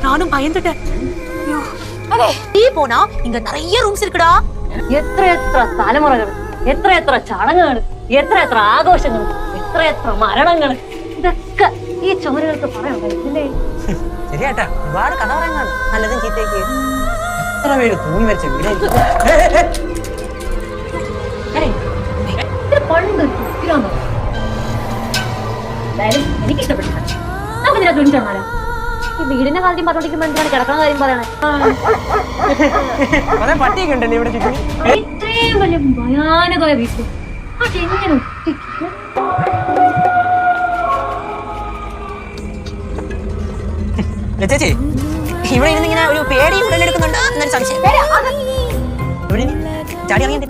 நானும் பயந்துட்டேன். நீ போனா இங்க நிறைய ரூம்ஸ் இருக்குடா. എത്ര തലമുറകൾ, എത്ര ചടങ്ങുകൾ, എത്ര ആഘോഷങ്ങൾ, എത്ര മരണങ്ങൾ, ഇതൊക്കെ ഈ ചുമരുകൾക്ക് പറയാനില്ലേ? ശരിയാട്ടാ, ഒരുപാട് കഥ പറയാനാണ്. നല്ലതും ചീത്തയൊക്കെ എത്ര പേര് തൂങ്ങി മരിച്ച വീടായിരിക്കും. പണ്ട് എന്തായാലും എനിക്ക് ഇഷ്ടപ്പെട്ടില്ല. നമുക്ക് ഇതിനകത്ത് ഒരുമിച്ചാണോ? ഈ വീടിന്റെ കാര്യം പറഞ്ഞോണ്ടിരിക്കുമ്പോ എന്തിനാണ് കിടക്കണ കാര്യം പറയണേ? പട്ടിയൊക്കെ ഉണ്ടല്ലേ ഇവിടെ ചുറ്റും? ഇത്രയും വലിയ ഭയാനകമായ വീട്ടിൽ അതെങ്ങനെ ചേച്ചി, ഇവിടെ ഇരുന്നിങ്ങനെ ഒരു പേടി ഉടലെടുക്കുന്നുണ്ടോ എന്നൊരു സംശയം. ചാടി ഇറങ്ങിയിട്ട്